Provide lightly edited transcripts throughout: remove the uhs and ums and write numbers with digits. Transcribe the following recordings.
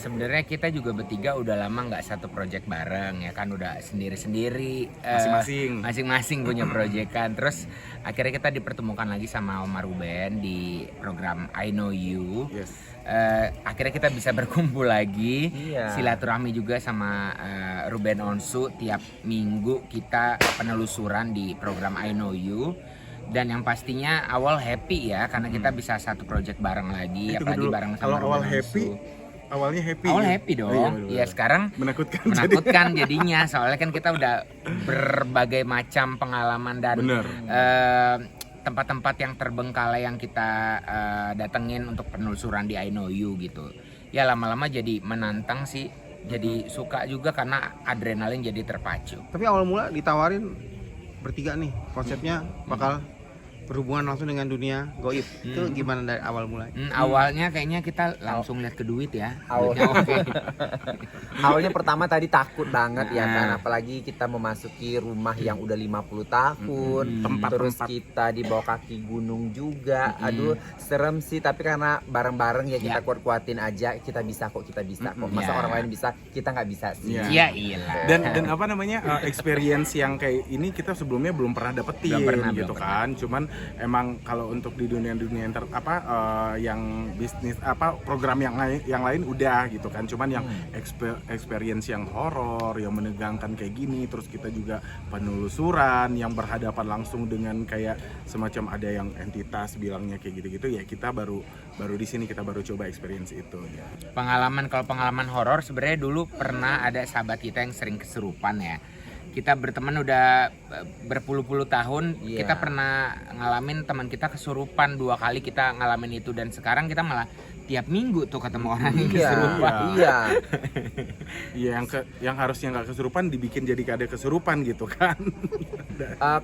sebenarnya kita juga bertiga udah lama nggak satu project bareng ya kan, udah sendiri-sendiri, masing-masing punya project kan. Terus akhirnya kita dipertemukan lagi sama Omar Ruben di program I Know You. Yes. Akhirnya kita bisa berkumpul lagi, Iya. silaturahmi juga sama Ruben Onsu. Tiap minggu kita penelusuran di program I Know You. Dan yang pastinya awal happy ya, karena kita bisa satu project bareng lagi, apalagi bareng sama Kalau awal Ruben happy, Onsu. awalnya happy. Awal ya? happy dong. Oh, iya, bener-bener. Iya, sekarang menakutkan jadinya. Soalnya kan kita udah berbagai macam pengalaman dan Bener. tempat-tempat yang terbengkalai yang kita datengin untuk penelusuran di I Know You gitu. Ya lama-lama jadi menantang sih. Jadi suka juga karena adrenalin jadi terpacu. Tapi awal mula ditawarin bertiga nih, konsepnya bakal berhubungan langsung dengan dunia goib. Itu gimana dari awal mulai? Awalnya kayaknya kita langsung lihat ke duit ya. Awal. Duitnya oke. Awalnya pertama tadi takut banget ya kan, apalagi kita memasuki rumah yang udah 50 tahun, terus kita di bawah kaki gunung juga. Aduh, serem sih, tapi karena bareng-bareng ya kita kuat-kuatin aja, kita bisa kok. Masa orang lain bisa, kita nggak bisa sih. Iya, iyalah. Dan apa namanya, experience yang kayak ini kita sebelumnya belum pernah dapetin gitu kan. Cuman emang kalau untuk di dunia yang bisnis program yang lain udah gitu kan. Cuman yang experience yang horor, yang menegangkan kayak gini, terus kita juga penelusuran yang berhadapan langsung dengan kayak semacam ada yang entitas bilangnya kayak gitu-gitu ya, kita baru di sini kita baru coba experience itu ya. Kalau pengalaman horor sebenarnya dulu pernah ada sahabat kita yang sering kesurupan ya. Kita berteman udah berpuluh-puluh tahun, kita pernah ngalamin teman kita kesurupan 2 kali, kita ngalamin itu. Dan sekarang kita malah tiap minggu tuh ketemu orang yang kesurupan. Iya. Iya, yang harusnya nggak kesurupan dibikin jadi ada kesurupan gitu kan.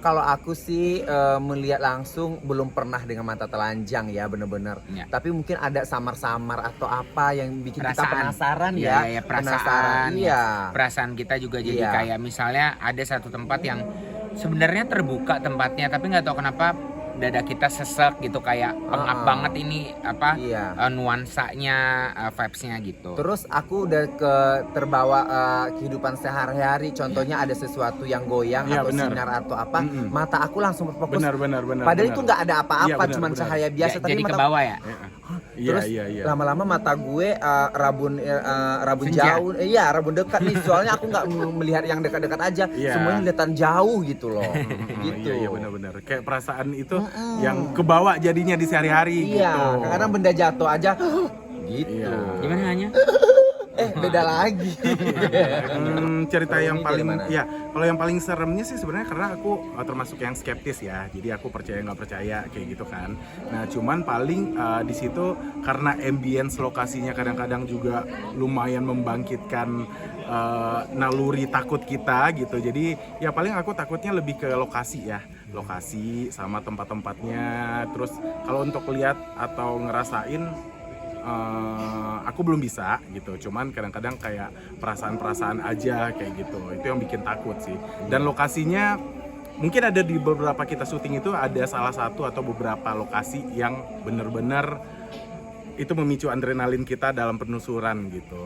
Kalau aku sih melihat langsung belum pernah dengan mata telanjang ya, bener-bener. Ya. Tapi mungkin ada samar-samar atau apa yang bikin kita Perasaan. penasaran Iya, ya. perasaan. Iya. Perasaan kita juga jadi Iya. kayak misalnya ada satu tempat yang sebenarnya terbuka tempatnya, tapi nggak tahu kenapa dada kita sesek gitu, kayak pengap banget ini nuansanya, vibes-nya gitu. Terus aku udah terbawa kehidupan sehari-hari. Contohnya ada sesuatu yang goyang atau sinar atau apa, mata aku langsung berfokus. Benar. Padahal itu nggak ada apa-apa, cuman cahaya biasa. Tapi jadi mata ke bawah ya. Terus lama-lama mata gue rabun jauh, rabun dekat nih. Soalnya aku nggak melihat yang dekat-dekat aja, semuanya kelihatan jauh gitu loh. Gitu. Iya benar-benar. Kayak perasaan itu yang kebawa jadinya di sehari-hari gitu. Iya, kadang benda jatuh aja gitu. Gimana hanya? Beda lagi. Cerita yang paling gimana? ya, kalau yang paling seremnya sih sebenarnya karena aku termasuk yang skeptis ya, jadi aku percaya nggak percaya kayak gitu kan. Nah cuman paling di situ karena ambience lokasinya kadang-kadang juga lumayan membangkitkan naluri takut kita gitu. Jadi ya paling aku takutnya lebih ke lokasi ya, lokasi sama tempat-tempatnya. Terus kalau untuk lihat atau ngerasain aku belum bisa gitu, cuman kadang-kadang kayak perasaan-perasaan aja kayak gitu, itu yang bikin takut sih. Dan lokasinya mungkin ada di beberapa kita syuting itu ada salah satu atau beberapa lokasi yang bener-bener itu memicu adrenalin kita dalam penelusuran gitu.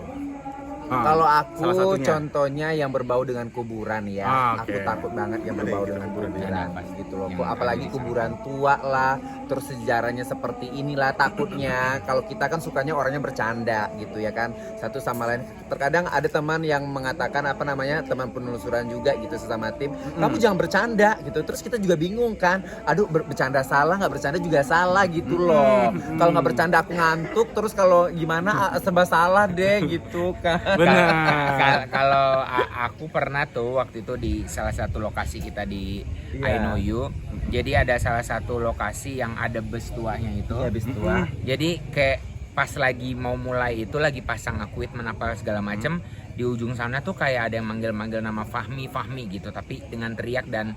Kalau aku contohnya yang berbau dengan kuburan ya, aku takut banget yang berbau dengan kuburan gitu loh. Apalagi kuburan tua lah, terus sejarahnya seperti inilah, takutnya. Kalau kita kan sukanya orangnya bercanda gitu ya kan, satu sama lain. Terkadang ada teman yang mengatakan teman penelusuran juga gitu sesama tim, kamu jangan bercanda gitu. Terus kita juga bingung kan, aduh bercanda salah, nggak bercanda juga salah gitu loh. Kalau nggak bercanda aku ngantuk, terus kalau gimana serba salah deh gitu kan. Kalau aku pernah tuh waktu itu di salah satu lokasi kita di I Know You. Jadi ada salah satu lokasi yang ada bus tuanya itu. Iya, bus tua. Jadi kayak pas lagi mau mulai itu lagi pasang equipment apa segala macem, di ujung sana tuh kayak ada yang manggil-manggil nama Fahmi gitu, tapi dengan teriak dan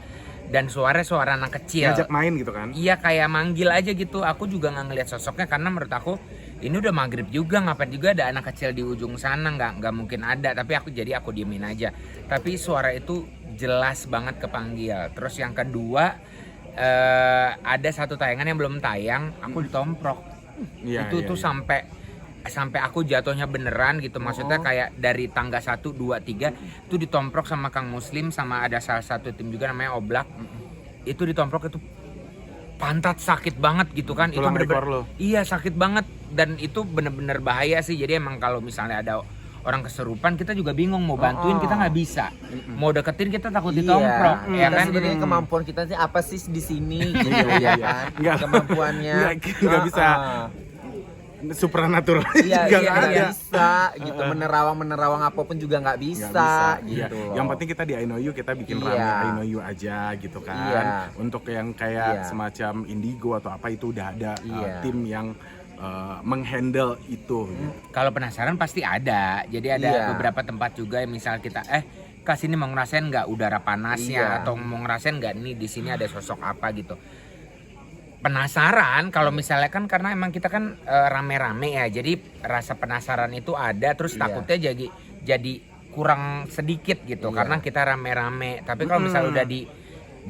suara anak kecil. Ngajak main gitu kan? Iya, kayak manggil aja gitu. Aku juga nggak ngeliat sosoknya karena menurut aku ini udah maghrib juga, ngapain juga ada anak kecil di ujung sana, nggak mungkin ada. Tapi aku diemin aja. Tapi suara itu jelas banget kepanggil. Terus yang kedua ada satu tayangan yang belum tayang, aku ditomprok. Itu tuh sampai sampai aku jatuhnya beneran gitu. Maksudnya kayak dari tangga 1, 2, 3 itu ditomprok sama Kang Muslim, sama ada salah satu tim juga namanya Oblak. Itu ditomprok, itu pantat sakit banget gitu kan. Tulang itu ekor lo. Iya, sakit banget, dan itu bener-bener bahaya sih. Jadi emang kalau misalnya ada orang kesurupan, kita juga bingung mau bantuin, kita nggak bisa. Mau deketin kita takut ditomprok, ya kan? Sebenarnya kemampuan kita sih apa sih di sini gitu ya kan? Kemampuannya nggak bisa supranatural. Iya, juga iya, nggak ada. nggak bisa gitu. Menerawang apapun juga nggak bisa, gitu. Iya. loh. Yang penting kita di I Know You, kita bikin Iya. rame I Know You aja gitu kan. Iya. Untuk yang kayak Iya. semacam Indigo atau apa itu udah ada Iya. tim yang menghandle itu. Kalau penasaran pasti ada. Jadi ada Iya. beberapa tempat juga yang misal kita Kak sini mau ngerasain nggak udara panasnya, Iya. atau mau ngerasain nggak nih di sini ada sosok apa gitu. Penasaran kalau misalnya kan, karena emang kita kan rame-rame ya. Jadi rasa penasaran itu ada, terus Iya. takutnya jadi kurang sedikit gitu Iya. karena kita rame-rame. Tapi kalau misalnya udah di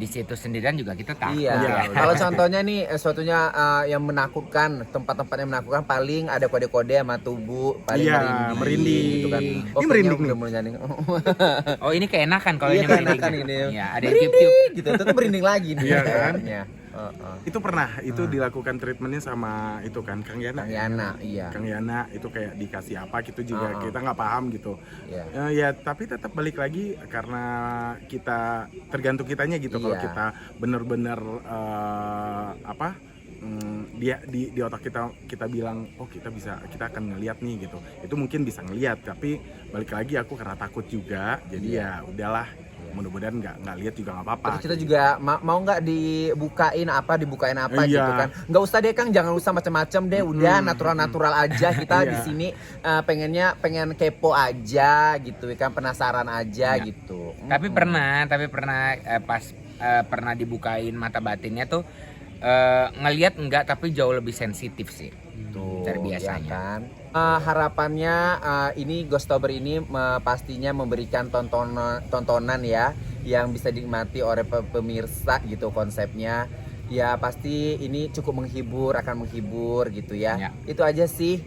situ sendirian juga kita takut. Iya. ya. Kalau contohnya nih suatunya yang menakutkan, tempat-tempat yang menakutkan paling ada kode-kode sama tubuh, paling Iya, merinding. gitu kan. Ini kayaknya merinding nih. udah mulai nyanding. Oh, ini keenakan kalau Iya, ini merinding. keenakan ini. Iya, ada yang tiup-tiup. gitu, tetap merinding lagi nih. Iya kan? kayaknya. Itu pernah itu dilakukan treatmentnya sama itu kan Kang Yana. Kang Yana, iya. Kang Yana itu kayak dikasih apa gitu juga kita nggak paham gitu. Iya. Ya tapi tetap balik lagi karena kita tergantung kitanya gitu. Kalau Iya. kita bener-bener dia di otak kita bilang kita akan ngelihat nih gitu. Itu mungkin bisa ngelihat, tapi balik lagi aku karena takut juga. Jadi ya udahlah. Mudah-mudahan nggak lihat juga nggak apa-apa. Terus kita juga mau nggak dibukain apa Iya. gitu kan. Nggak usah deh Kang, jangan usah macam-macam deh. Udah natural aja kita di Iya. sini pengen kepo aja gitu kan, penasaran aja Iya. gitu. Tapi pernah pas pernah dibukain mata batinnya tuh ngelihat enggak, tapi jauh lebih sensitif sih. Tuh, Dari ya biasanya. kan. Harapannya ini Ghostober ini pastinya memberikan tontonan ya yang bisa dinikmati oleh pemirsa gitu konsepnya. Ya pasti ini cukup akan menghibur gitu ya. Ya. Itu aja sih.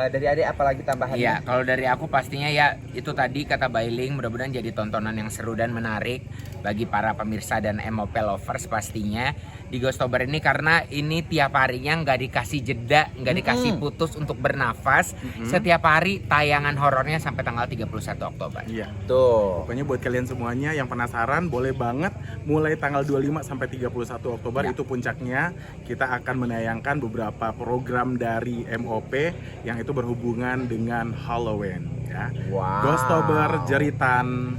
Dari Ade apalagi tambahannya? Iya, kalau dari aku pastinya ya itu tadi kata Bailing, mudah-mudahan jadi tontonan yang seru dan menarik bagi para pemirsa dan MOP lovers pastinya di Ghostober ini, karena ini tiap harinya nggak dikasih jeda, nggak dikasih putus untuk bernafas. Setiap hari tayangan horornya sampai tanggal 31 Oktober. Iya. Tuh. Pokoknya buat kalian semuanya yang penasaran boleh banget mulai tanggal 25 sampai 31 Oktober Ya. itu puncaknya kita akan menayangkan beberapa program dari MOP yang itu berhubungan dengan Halloween ya. Wow. Ghostober Jeritan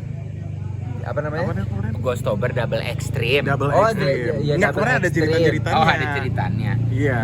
Apa namanya? Ghostober Double Extreme. Double Oh, Extreme. ya, Enggak, Double kemarin ada Extreme. cerita-ceritanya. Oh, ada ceritanya. Iya.